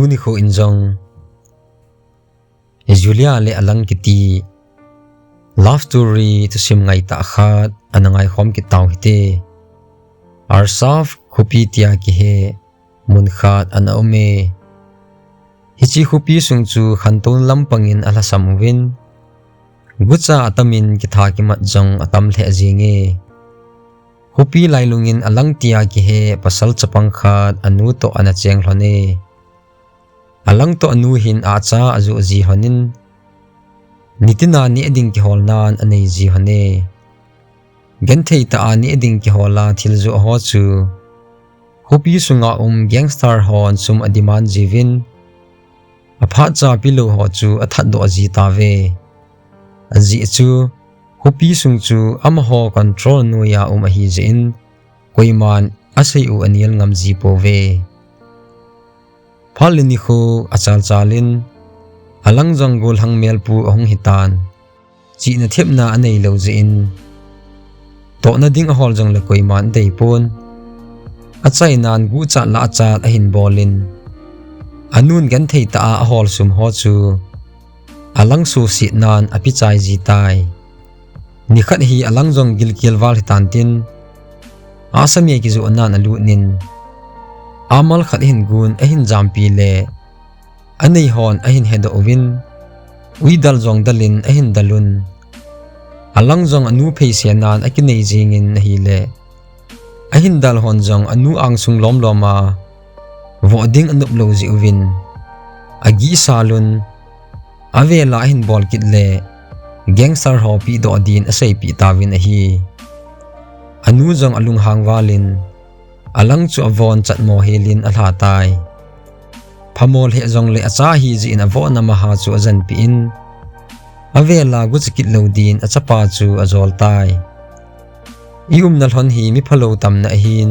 nuni kho injong Julia le alang kiti love story thusim ngai ta khat anangai khom ki taw hite arsaf khupi tia ki he mun khat ana ome hichi khupi sungchu khanton lampangin ala samwin gucha atamin ki tha ki mat jong atam the jinge khupi lailungin alang tia ki he pasal chapang khat anu to ana cheng hlone alang to anu hin acha azu ji honin nitina ni eding ki holnan anei ji hone genthei ta ani eding ki hola thilzu ho chu khupi sunga gangster hon sum adiman jivin apha cha pilo ho chu athat do ji ta ve aji chu khupi sung chu ama ho control no ya hi jin koiman asei u anial ngam ji po ve phalini kho achal chalin alang jangol hangmel pu ahong hitan chi na thepna anei lo jin to na ding hol jang le koiman dei pon achai nan gu cha la cha ahin bolin anun gan thei ta a hol sum ho chu alang su si nan api chai ji tai ni khat hi alang jong gil kilwal hitan tin asami ki zu anan alu nin amal khat hin gun ahin jampi le anei hon ahin hedo ovin uidal jong dalin ahin dalun alang jong anu pheisia nan akinei jingin hi le ahin dal hon jong anu ang sung lom loma voding anup lo ji uvin agi salun avela ahin bol kit le gangster ho pi do din asai pi tawin hi anu jong alung hangwalin alang chu avon chat mo helin alha tai phamol he jong le acha hi ji in avon na maha chu ajan pi in avela guchkit lo din achapa chu azol tai ium na hlon hi mi phalo tam na hin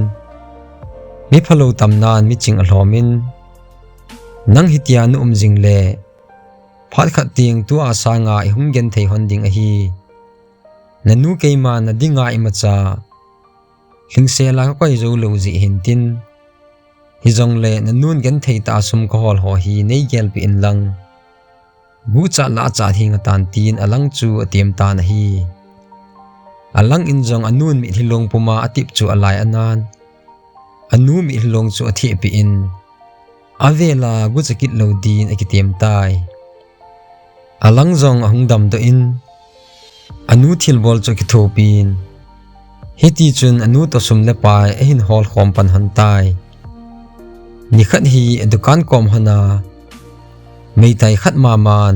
mi phalo tam nan mi ching alhomin nang hitia nu jing le phat khat ting tu asa nga I hum gen thei hon ding a hi nanu keima na dinga imacha hingsela ka koi zo lo ji hin tin hi jong le nanun gen thei ta sum ko hol ho hi nei gel pi in lang gu cha la cha hinga tan tin alang chu atem ta na hi alang in jong anun mi hilong puma atip chu alai anan anu mi hilong chu athi pi in avela gu chakit lo din akitem tai alang jong ahungdam do in anu thilbol chu ki thopin heti chun anu to sum le pai ahin hol khom pan han tai nikhat hi dukan kom hana meitai khat ma man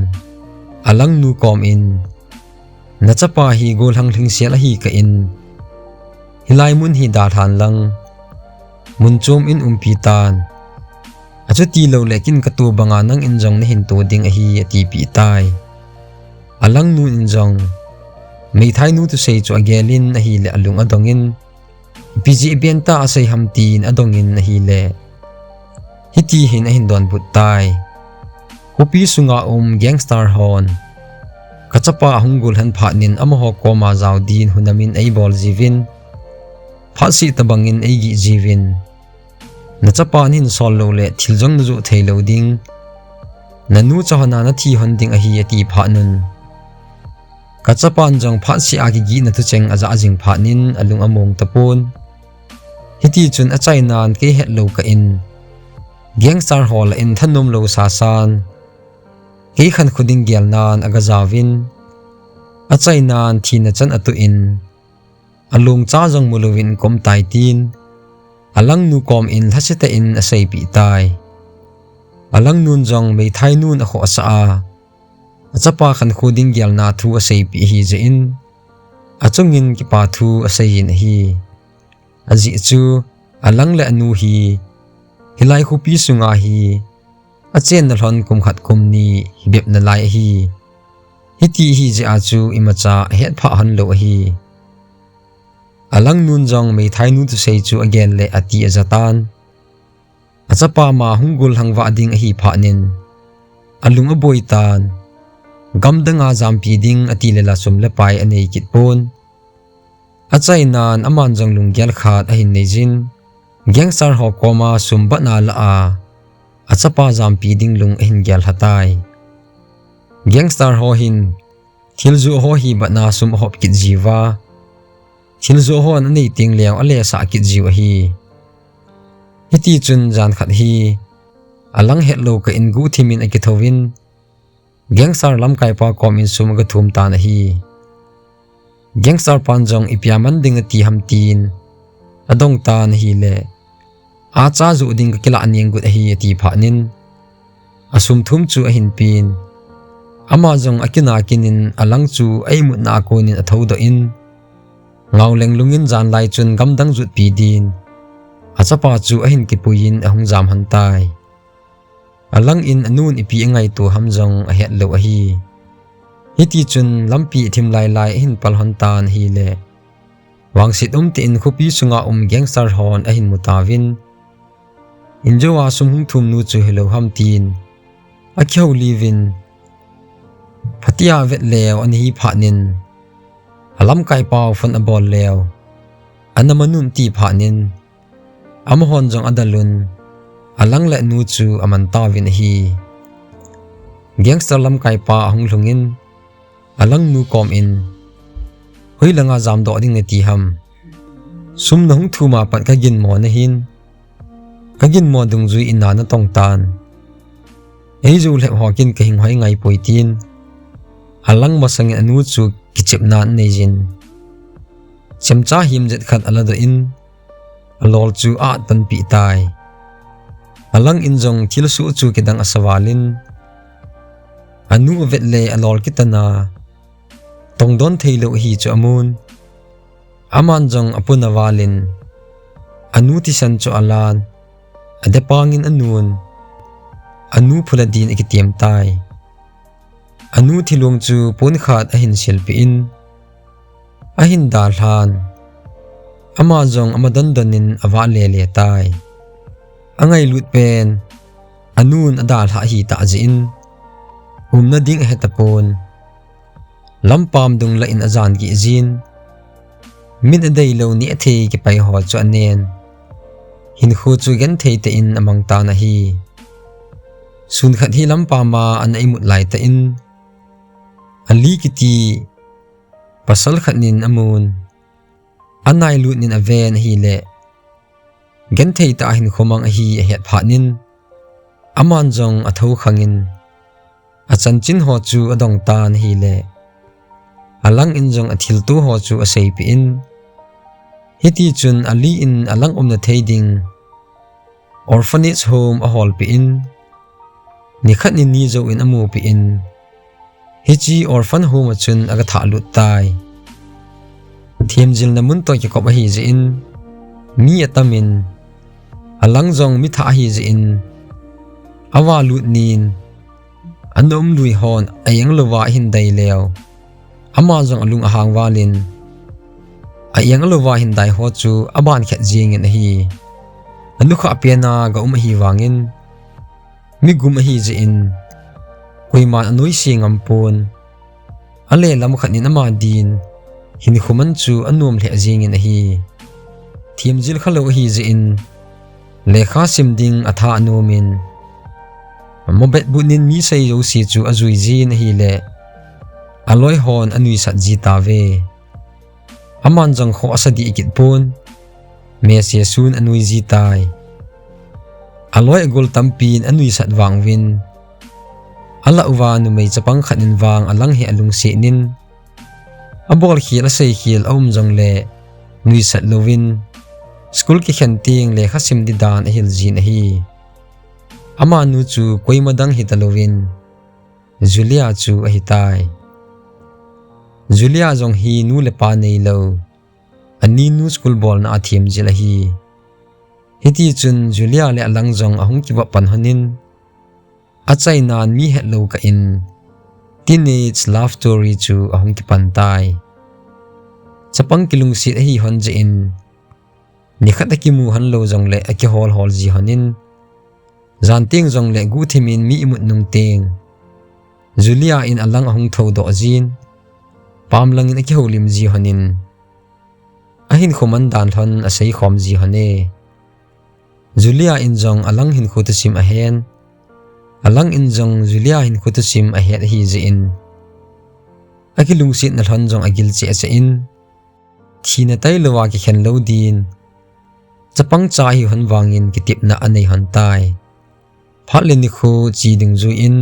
alang nu kom in nachapa hi gol hang thling sel hi ka in hilai mun hi da than lang mun chom in umpi tan achu ti lo lekin ka tu banga nang in jong na hin to ding a hi ati pi tai alang nu in jong mei thai nu tu sei chu agelin a hi le alung adongin piji benta asai hamtin adongin a hi le hiti hin a hin don but tai kopi sunga gangster hon kachapa hungul han phanin amaho koma zaw din hunamin ei bol jivin phasi tabangin ei gi jivin nachapa nin sol lo le thiljong nu zu thailo ding nanu chahana na thi hon ding a hi ati phanun kachapan jong phasi agi gi na tu cheng aja ajing phanin alung among tapon hiti chun achai nan ke het lo ka in gangster hol in thanom lo sasan ke khan khuding gyal nan aga zawin achai nan thina chan atu in alung cha jong mulowin kom tai tin alang nu kom in hasita in asai pi tai alang nun jong mei thai nun a kho sa achapa khan khuding gyal na thu asai pi hi je in achungin ki pa thu asai in hi aji chu alang le anu hi hilai khu pi sunga hi achen na hlon kum khat kum ni hibep na lai hi hiti hi je a chu imacha het pha han lo hi alang nun jong mei thai nu tu sei chu again le ati azatan achapa ma hungul hangwa ding hi pha nin alung a boitan gamdanga jampi ding ati lela sum le pai anei kit pon achai nan aman jong lung gyal khat a hin nei jin gangster ho koma sumba na la a achapa zampi ding lung hin gyal hatai gangster ho hin thilzu ho hi batna sum hop kit jiwa thilzu ho an nei ting lew ale sa kit jiwa hi hiti chun jan khat hi alang hello ka in gu thimin akithowin gangster lam kai pa kom in sum ga thum ta na hi gangster panjong ipiaman ding ti hamtin adong ta na hi le a cha zu ding ka kila aning gut hi ti phanin asum thum chu a hin pin ama jong akina kinin alang chu aimut na konin athodo in ngawleng lungin jan lai chun gamdang jut pi din achapa chu a hin kipuin ahung jam hantai alang in anun ipi ngai tu hamjong a het lo a hi hiti chun lampi thim lai lai hin palhon tan hi le wangsit ti in khupi sunga gangster hon a hin mutawin injowa sumhung thum nu chu hello hamtin akhau livin phatia vet lew an hi phanin alam kai pau phon abol lew anamanun ti phanin amhon jong adalun alang le nu chu aman tawin hi gangster lam kai pa hung hlungin alang nu kom in hoilanga jam do ding ne ti ham sum na hung thuma pat ka gin mo na hin kagin mo dung zui ina na tong tan ei zu le hokin ka hing hoi ngai poitin alang masang anu chu kichip na nei jin chemcha him jet khat alado in alol chu a tan pi tai alang injong thil su chu kidang asawalin anu vet le alol kitana tongdon theilo hi chu amun aman jong apuna walin anu ti san chu alan adepangin anun anu phuladin ikitiam tai anu thilung chu pon khat ahin selpi in ahin dal han ama jong amadan danin awa le le tai angai lut pen anun adal ha hi ta jin umna ding hetapon lampam dung la in azan gi jin min adai lo ni athe ki pai ho chu anen HinKho chu gan thei te in amang ta na hi sun khat hi lampam ma an ai mut lai ta in ali kiti pasal khat nin amun anai lut nin aven hi le gan thei ta HinKho mang hi a het pha nin aman jong atho khangin achan chin ho chu adong tan hi le alang in jong athil tu ho chu a sei pi in hiti chun ali in alang omna theiding orphanage home a hol pi in ni khat ni ni zo in amu pi in hichi orphan home chun aga tha lut tai thiamjil namun to ki kop hi je in mi atamin alang jong mi tha hi je in awa lut nin anom lui hon ayang lowa hin dai lew ama jong alung ahang walin ayang lowa hin dai ho chu aban khat jing in hi anu kha piana ga hi wangin mi gum hi je in koiman anoi singam pon ale lam khat ni nama din HinKho man chu anom le jing in hi thiamjil khalo hi je in lekha simding atha anomin mobet bunin mi sei yo si chu azui jin hi le aloi hon anui sat ji ta ve aman jang kho asadi ikit pon me se sun anui ji tai aloi gol tampin anui sat wangwin ala uwa nu mei chapang khanin wang alang he alung se nin abol khil sei khil om jong le nui sat lovin school ki khanting le khasim di dan hil jin hi ama nu chu koimadang hitalovin Julia chu a hitai Julia jong hi nu le pa nei lo ani nu school ball na athiam jila hi hiti chun Julia le alang jong ahung ki wa pan hanin achai nan mi hello ka in teenage love story chu ahung ki pan tai chapang kilung si hi hon je in ni khata ki mu han lo jong le aki hol ji hanin zanting jong le gu thimin mi imut nung teng Julia in alang ahung tho do jin pam lang in aki holim ji hanin HinKho man dan thon a sei khom ji hane Julia in jong alang HinKho to sim a hen alang in jong Julia HinKho thusim a het hi ze in akilung sit na hon jong agil che che in thina tai lowa ki khen lo din chapang cha hi hon wangin ki tip na anei hon tai phalin ni kho chi ding zu in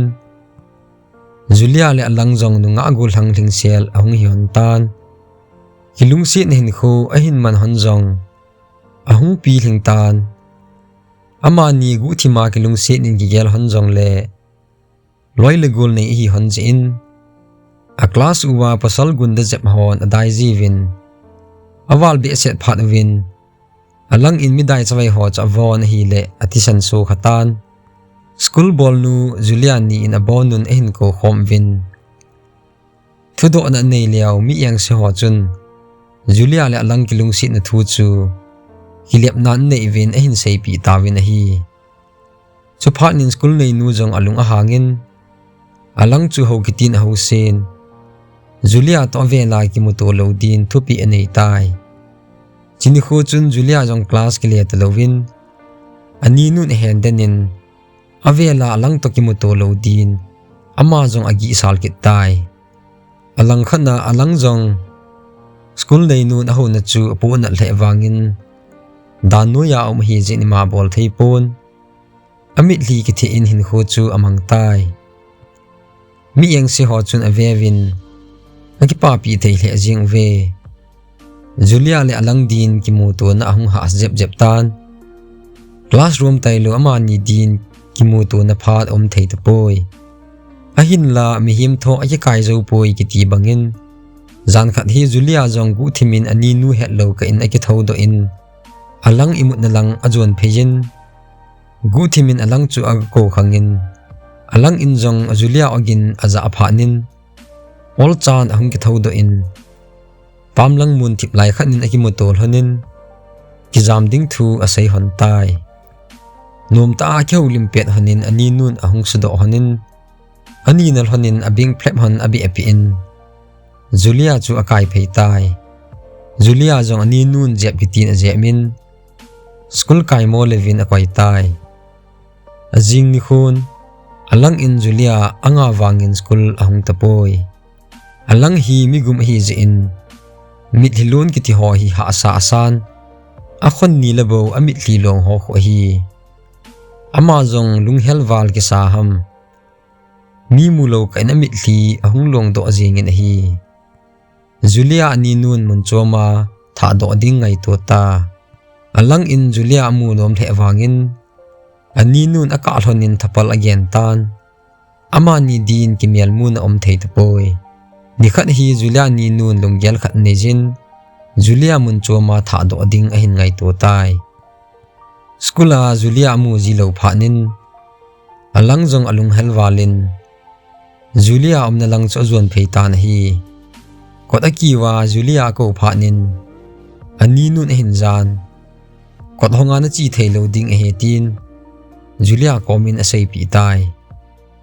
Julia le alang jong nu nga gul hang thing sel ahung hi hon tan kilung sit na HinKho a hin man hon jong ahung pi hing tan ama ni gu thima kilung sit nin ki gel hon jong le loi le gul nei hi hon je in a class uwa pasal gun da jep hon adai jivin awal be set phat win alang in midai chawai ho cha von hi le atisan so khatan school ball nu Julia ni in a bonun HinKho khom win thudo na nei liao mi yang se ho chun Julia le alang kilung sit na thu chu hilep nan nei win hin sei pi tawin hi chu phat nin school nei nu jong alung a hangin alang chu ho kitin ho sen Julia to ve la ki muto lo din thupi anei tai chini kho chun Julia jong class ke le talovin ani nun hen denin avela alang to ki muto lo din ama jong agi sal kit tai alang khana alang jong school nei nun a ho na chu pu na le wangin danu ya hi jin ma bol thei pon amit li ki the in HinKho chu amang tai mi yang si ho chun avevin aki pa pi thei le jing ve Julia le alang din ki mu to na ahung ha jep jep tan classroom tai lo ama ni din ki mu to na phat om thei ta poi a hin la mi him tho a kai zo poi ki ti bangin zan khat hi Julia jong gu thimin ani nu het lo ka in aki tho do in alang imut na lang ajon phejin gu thimin alang chu ag ko khangin alang in jong Julia ogin aza aphanin ol chan ahung ki tho do in pamlang mun thip lai khanin aki motol honin ki jam ding thu asai hon tai nom ta kheu limpet honin ani nun ahung sudo honin ani nal honin abing phlep hon abi api in Julia chu akai phei tai Julia jong ani nun jep kitin a jemin school kai mo levin akai tai ajing ni khon alang in Julia anga wangin school ahung tapoi alang hi migum hi je in mit hilon ki ti ho hi ha sa asan a khon ni labo amit li long ho kho hi ama jong lung helwal ki sa ham mi mulo kain amit li ahung long do ajing in hi Julia ani nun mun choma tha do ding ngai to ta alang in Julia mu nom the wangin ani nun aka hlonin thapal again tan ama ni din ki mel mun om thei ta poi nikhat hi Julia ni nun lunggel khat nejin Julia mun choma tha do ding a hin ngai to tai skula Julia mu ji lo phanin alang jong alung helwalin Julia omna lang cho zon phei tan hi kot akiwa Julia ko phanin ani nun hin jan kot honga na chi thei lo ding a hetin Julia komin a sei pi tai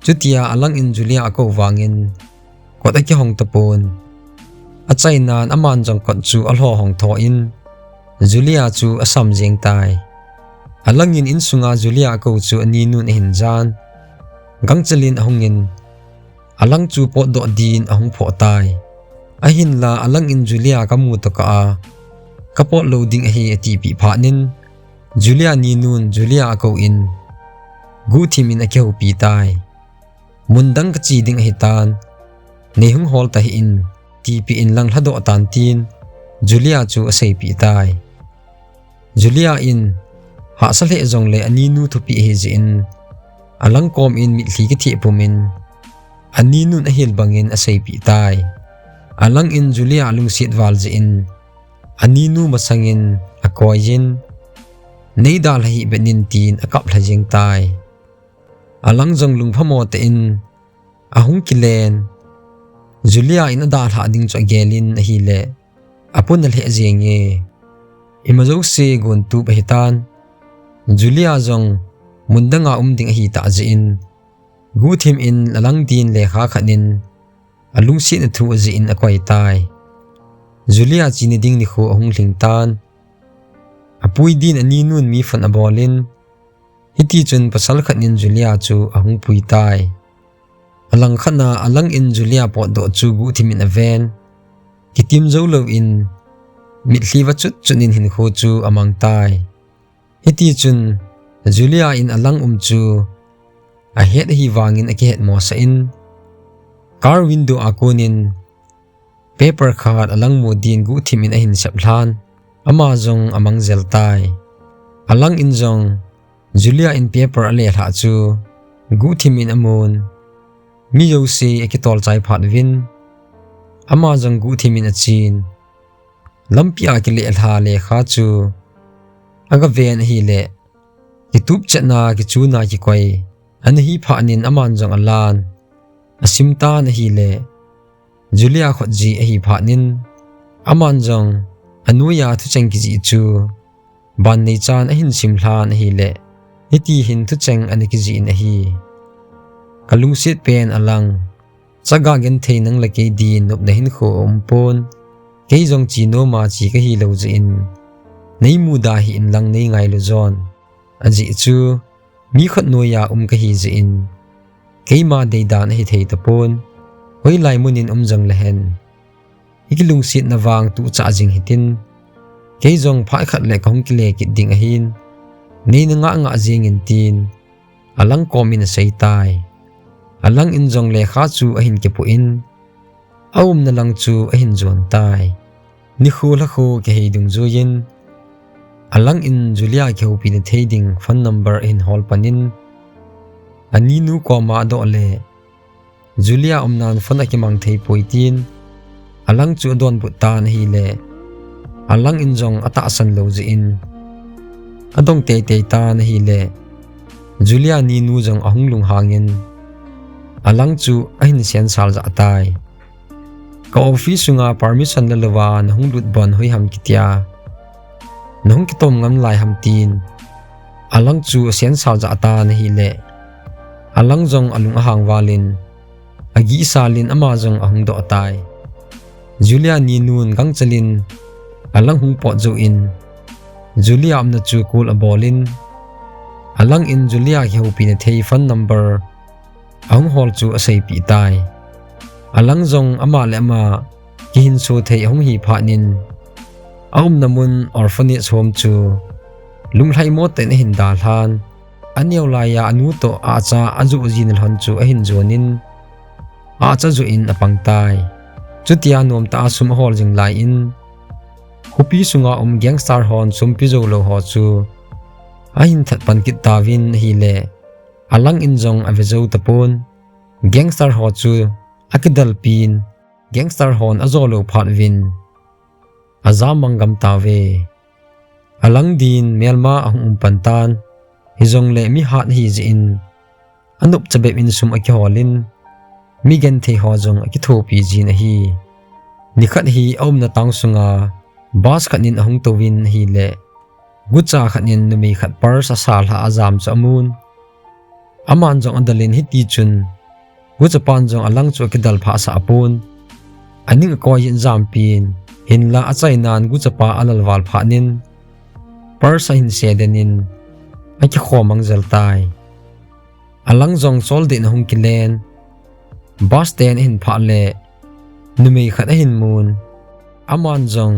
chutia alang in Julia ko wangin kot aki hong tapon a chainan aman jong kot chu alho hong tho in Julia chu asam jeng tai alang in sunga Julia ko chu ani nun hin jan gangchalin ahungin alang chu pot do din ahung pho tai ahin la alang in Julia kamu to ka kapot loading hi ati pi phanin Julia ni nun Julia ko in gu thimin a keu pi tai mundang ka chi ding hi tan nehung hol ta hi in ti pi in lang hado tan tin Julia chu asei pi tai Julia in ha sal he jong le ani nu thu pi hi jin alang kom in mi thli ki thi pumin ani nun a hil bangin asei pi tai alang in Julia lung sit wal jin ani nu masangin akoijin neidal hi benin tin akap lajeng tai alang jong lung phamo te in ahung kilen Julia in adal ha ding cho gelin hi le apun le jenge imajo se gon tu behitan Julia jong mundanga ding hi ta jin gu thim in alang din le kha khanin alung si na thu jin akwai tai Julia chini ding ni kho ahung ling tan apui din ani nun mi fan abolin hiti chun pasal khanin Julia chu ahung pui tai alang khana alang in Julia po do chu gu thimin aven kitim zo lo in mitliwa chut chunin HinKho chu amang tai hiti chun Julia in alang chu a het hi wangin a ke het mo sa in car window akonin paper card alang mo din gu thimin a hin saplan ama zong amang zel tai alang in zong Julia in paper ale tha chu gu thimin amon mi yo se ekitol chai phat vin ama zong gu thimin a chin lampia ki le tha le kha chu aga ven hi le youtube chana ki chu na ki koi an hi pha nin aman zong alan asimta na hi le Julia khot ji a hi pha nin aman zong anuya thu cheng ki ji chu ban nei chan a hin sim hlan hi le hiti hin thu cheng an ki ji na hi kalung sit pen alang chaga gen thei nang la ke din nop na HinKho pon ke jong chi no ma chi ka hi lo ji in nei mu da hi in lang nei ngai lo zon aji chu mi khot no ya ka hi ji in ke ma dei dan hi thei ta pon hoi lai munin jang la hen ikilung sit na wang tu cha jing hitin ke jong phai khat le kong ki le ki ding a hin nei na nga jing in tin alang komin sei tai alang in jong le kha chu a hin ke pu in na lang chu a hin zon tai ni khu la khu ke hei dung zo yin alang in Julia ke pi na thei ding phone number in hol panin ani nu ko ma do le Julia nan phone ki mang thei poitin alang chu don bu tan hi le alang in jong ata san lo ji in adong te te ta na hi le Julia ni nu jong ahung lung hangin alang chu a hin sian sal za tai ka office nga permission la lawa na hung lut bon hoi ham kitia nong ki tom ngam lai ham tin alang chu sian sal za ta na hi le alang jong alung ahang walin agi salin ama jong ahung do tai Julia ni nun gang chalin alang hung po zo in Julia amna chu kul abolin alang in Julia ki hopi na thei phone number ahung hol chu asai pi tai alang zong ama le ama ki hin so thei ahung hi pha nin namun orphanage home chu lunglai mo te na hin da hlan anyo la ya anu to acha aju jin hlan chu a hin zonin acha zu in apang tai chutia nom ta sum hol jing lai in hupi sunga gangster hon sum pi zo lo ho chu a hin that pan kit tawin hi le alang in jong avezo tapon gangster ho chu akidal pin gangster hon azolo phat vin azamangam tawe alang din melma ahung pantan hizong le mi hat hi jin anup chabe in sum aki holin mi gen the ho jong aki tho pi jin hi nikhat hi na tang sunga bas khanin ahung towin hi le gucha khanin numi khat par sa sal ha azam chamun aman jong andalin hiti chun gucha pan jong alang chu ki dal pha sa apun aning ko yin jam pin hin la achai nan gucha pa alal wal pha nin par sa hin sedenin aki khomang zal tai alang jong sol de na hung kilen bus ten hin pha le numi khat hin mun aman jong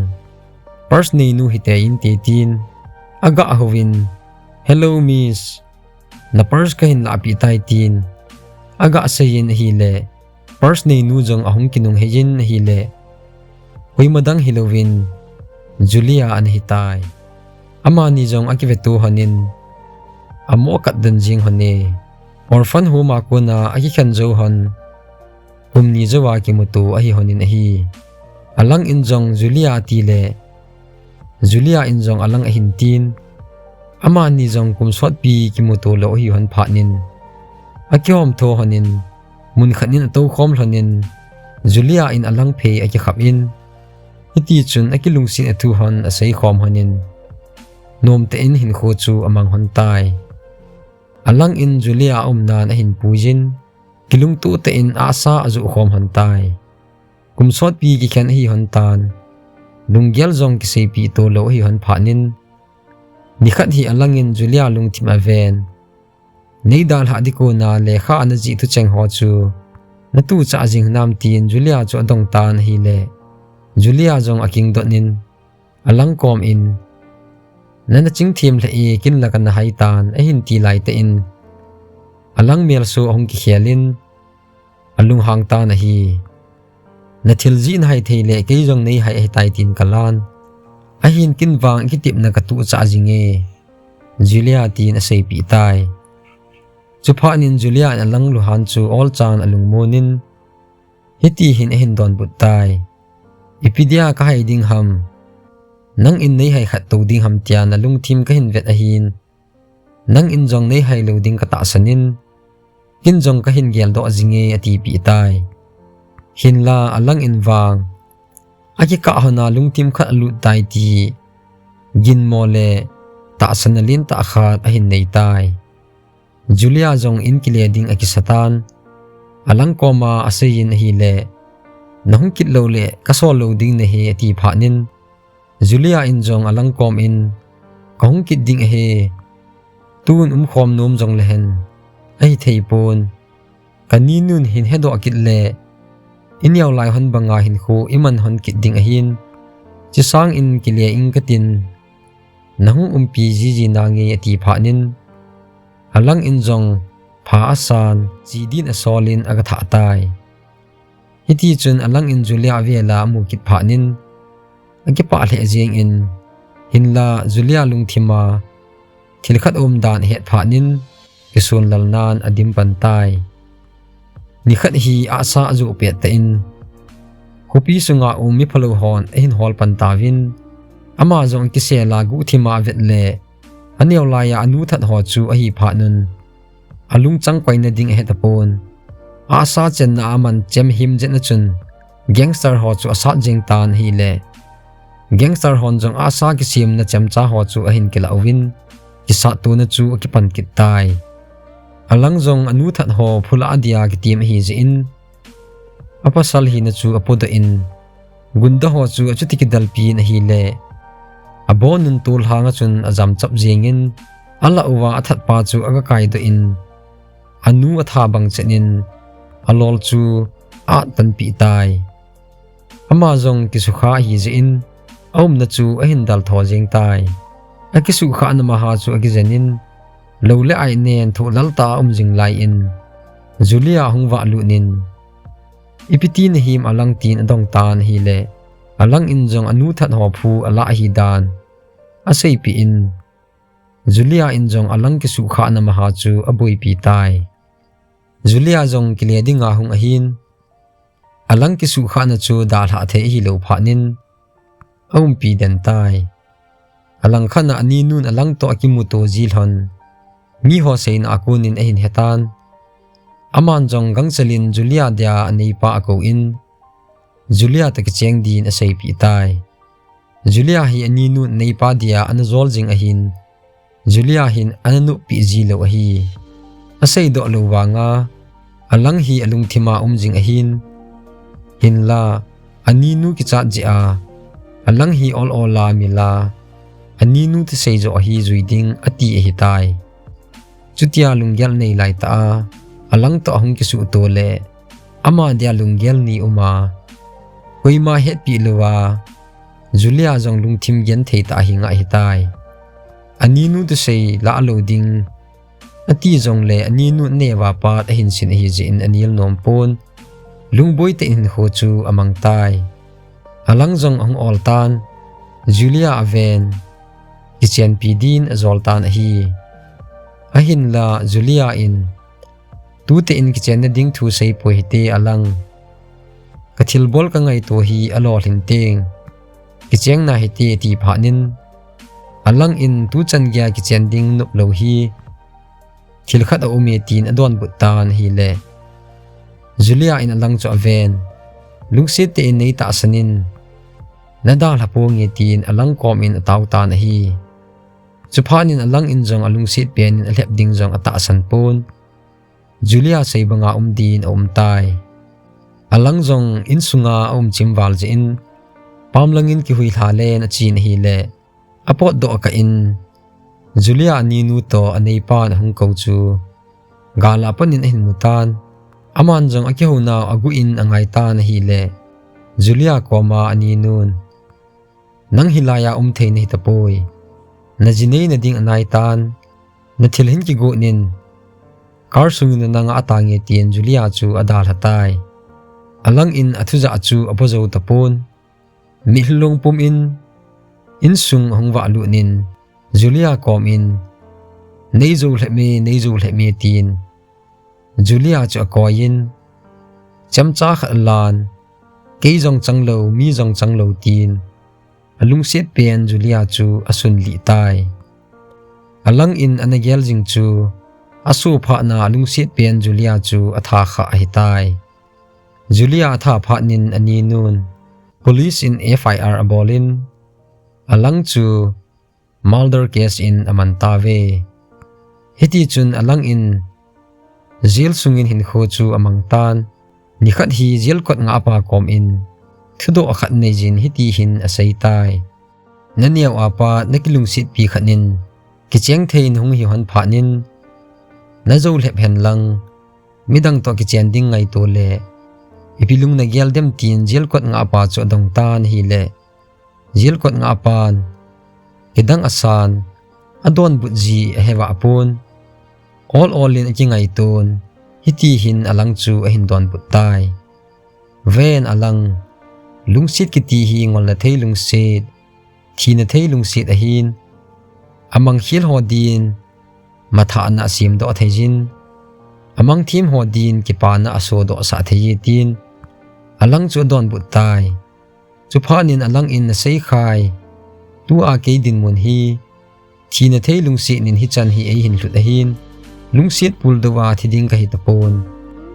pars nei nu hite in te tin aga ahwin hello miss na pars ka hin la pi tai tin aga sayin hi le pars nei nu jong ahung kinung hejin hi le hoi madang hilowin Julia an hitai ama ni jong akivetu hanin amo kat danjing hone orphan homa ko na aki khan jo han humni jawa ki mutu ahi honin ahi alang in jong Julia ti le Julia in jong alang ahin tin ama ni jong kumswat pi ki mutu lo hi hon phanin akyom tho hanin mun khanin to khom hanin Julia in alang phe aki khap in hiti chun akilung sin atu hon asai khom hanin nom te in HinKho chu amang hon tai alang in Julia nan ahin pujin kilung tu te in asa azu khom hon tai kumsot pi ki khan hi hon tan lungyal jong ki sei pi to lo hi hon phanin nikhat hi alang in Julia lung thim aven nei dal ha di ko na le kha na ji thu cheng ho chu na tu cha jing nam tin Julia chu adong tan hi le Julia jong aking dot nin alang kom in nana ching thim le e kin la kan hai tan a hin ti lai te in alang mel su hong ki khialin alung hang ta na hi na thil jin hai thei le ke jong nei hai tai tin kalan a hin kin wang ki tip na ka tu cha jinge Julia tin a sei pi tai chu pha nin Julia alang lu han chu all chan alung monin hiti hin a hin don but tai ipidia ka hai ding ham nang in nei hai khat to ding ham tia na lung thim ka hin vet a hin nang in jong nei hai lo ding ka ta sanin kin jong ka hin gel do jinge ati pi tai hin la alang in wang aki ka hona lung thim khat lu tai ti gin mole ta sanalin ta khat a hin nei tai Julia jong in kile ding aki satan alang koma asein hi le nahung kit lo le ka so lo ding ne he ati phanin Julia in jong alang kom in kahung kit ding he tun khom nom jong lehen ai thei pon kaninun hin hedo akit le inyaw lai hon banga HinKho iman hon kit ding ahin chi sang in kile ing katin nahung pi ji nange ati phanin alang in jong pha asan ji din asolin aga tha tai hiti chun alang in Julia vela mu kit phanin agi pa le jing in hinla Julia lungthima thilkhat dan het phanin kisun lalnan adim pantai nikhat hi asa zu pe ta in kopi sunga mi phalo hon hin hol pantawin ama jong ki se la gu thima vet le aniaw la ya anu that ho chu a hi phanun alung chang paina ding he tapon asa chen na aman chem him je na chun gangster ho chu asa jing tan hi le gangster hon jong asa ki sim na chamcha ho chu a hin kila win ki sa tu na chu ki pan kit tai alang jong anu that ho phula adia ki tim hi je in apasal hi na chu apoda in gunda ho chu achu ti ki dalpi na hi le abon nun tul hanga chun azam chap jengin ala uwa athat pa chu aga kai do in anu atha bang chenin alol chu a tan pi tai ama jong ki su kha hi je in om na chu a hin dal tho jeng tai a ki su kha na ma ha chu agi janin lo le ai nen thu lalta jing lai in Julia hungwa lu nin ipiti na him alang tin adong tan hi le alang in jong anu that ho phu ala hi dan asei pi in Julia in jong alang ki su kha na ma ha chu aboi pi tai Julia jong ki le dinga hung ahin alang ki su kha na chu dal ha the hi lo phanin pi den tai alang khana ani nun alang to akimu to jil hon mi ho sein akunin ahin hetan aman jong gangchalin Julia dia anei pa ako in Julia ta ki cheng din asei pi tai Julia hi ani nun nei pa dia an zol jing ahin Julia hin ananu pi ji lo hi asei do lo wanga alang hi alung thima jing ahin hinla ani nu ki chat ji a alang hi all la mila ani nu te sei zo hi zuiding ati hi tai chutia lungyal nei lai ta alang to hung ki su to le ama dia lungyal ni uma koima het pi luwa Julia jong lungthim gen thei ta hi nga hi tai ani nu te sei la loading ati jong le ani nu ne wa pat hin sin hi ji in anil nom pon lungboi te in ho chu amang tai alang jong ang all tan Julia aven kichen pi din zoltan hi ahin la Julia in tu te in kichen na ding thu sei po hi te alang kathil bol ka ngai to hi alo hlinting kicheng na hi te ti phanin alang in tu chan gya kichen ding nup lo hi thil khat o me tin adon butan hi le Julia in alang cho aven lungsit te in nei ta sanin nadal hapo nge tin alang kom in ataw ta na hi chuphanin alang in jong alung sit pen in alep ding jong ata san pon Julia sei banga din tai alang jong in sunga chimwal je in pamlangin ki hui thalen achin hi le apot do ka in Julia ni nu to anei pa na HinKho chu gala panin ahin mutan aman jong akihuna aguin angai tan hi le Julia koma ani nun nang hilaya thein hi tapoi na jinei na ding anai tan na thilhin ki go nin kar sungin na nga atange tien Julia chu adal hatai alang in athuza chu apozo tapon mi hlong pum in sung hongwa lu nin Julia kom in neizo hleme tin Julia chu akoin chamcha khalan ke jong changlo mi jong changlo tin alung set pen Julia chu asun li tai alang in anagel jing chu asu pha na alung set pen Julia chu atha kha hi tai Julia atha pha nin ani nun police in FIR abolin alang chu murder case in amantave hiti chun alang in jail sungin HinKho chu amang tan nikhat hi jail kot nga apa kom in thudo akhat nei jin hiti hin asai tai naniaw apa nakilung sit pi khanin kicheng thein hung hi han pha nin nazo lep hen lang midang to kichen ding ngai to le ipilung na gel dem tin jail kot nga apa chu dong tan hi le jail kot nga apan idang asan adon butji hewa apun all in ki ngai ton hiti hin alang chu ahin don putai ven alang lungsit kiti hi ngol na thei lungsit thina thei lungsit ahin amang hil hodin matha na sim do theijin amang thim hodin ki pa na aso do sa thei tin alang chu don putai chu phanin alang in na sei khai tu a ke din mun hi thina thei lungsit nin hi chan hi ei hin lut ahin lungsit pul dawa thiding ka hitapon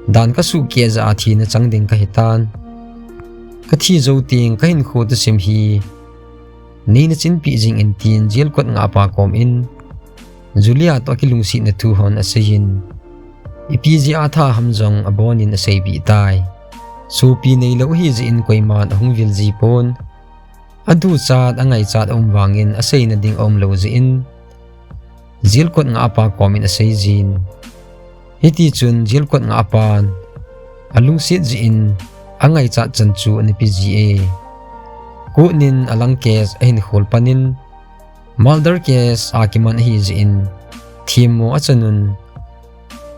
dan ka su ke za thina changding ka hitan ka thi zo ting ka HinKho thusim hi nei na chin pi jing in tin jail kot nga pa kom in Julia to ki lungsit na tu hon asayin ipji atha hamjong abonin asai bi tai so pi nei lo hi ji in koiman ahung vil ji pon adu chat angai chat wangin asai na ding lo ji in jail kot nga apa komin asai jin hiti chun jail kot nga apan alung sit ji in angai chat chanchu ani pga ko nin alang case HinKho panin murder case akiman hi ji in thimo achanun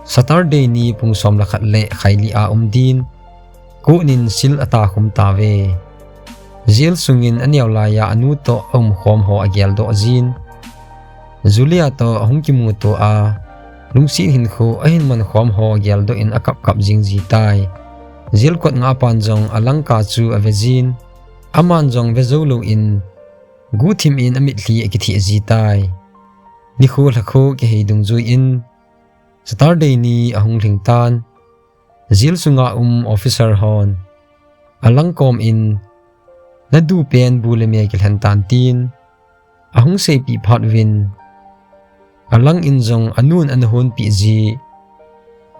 Saturday ni pungsom lakhat le khaili a din ko nin sil ata khum tawe jail sungin aniaw laya anu to khom ho agel do jin Julia to ahung ki mu to a lungsin HinKho ahin man khom ho agel do in akap kap jing ji tai jail kot nga pan jong alang ka chu avejin aman jong vezolo in gu thim in amit hli akithi ji tai ni khol hakho ke heidung zui in Saturday ni ahung lingtan jail sunga officer hon alang kom in nadu pen buleme kilhan tan tin ahung sei pi phat win alang in jong anun anhon pi ji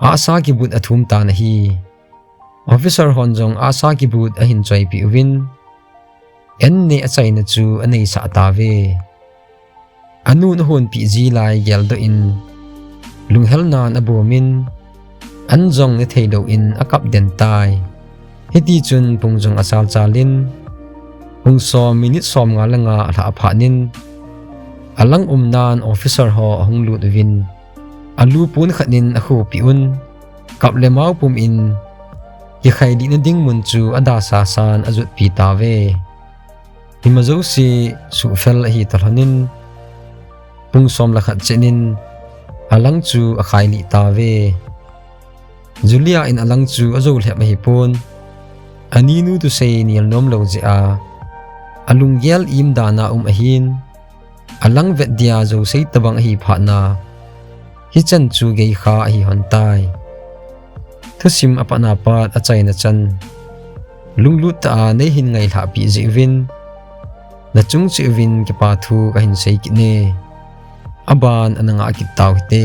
asa ki but athum ta na hi officer hon jong asa ki but ahin choi pi win en ne achai na chu anei sa tawe anun hon pi ji lai gel do in lunghel nan abomin an jong ne theido in akap den tai heti chun pungjong asal chalin pungso minute som nga langa ala phanin alang nan officer ho hung lut win alu pun khanin akhu piun kap le mau pum in ki khai di na ding mun chu ada sa san azut pi tawe himazo si su fel hi talhanin pungsom la khat chenin alang chu akhai li tawe Julia in alang chu azol hep hi pon aninu tu sei nial nom lo je a alung gel im dana ahin alang vet dia zo sei tabang hi phana hi chan chu gei kha hi hontai thusim apana pat achai na chan lunglut ta nei hin ngai la pi jewin na chung chi win ke pa thu ka hin sei ki ne aban ananga ki taw te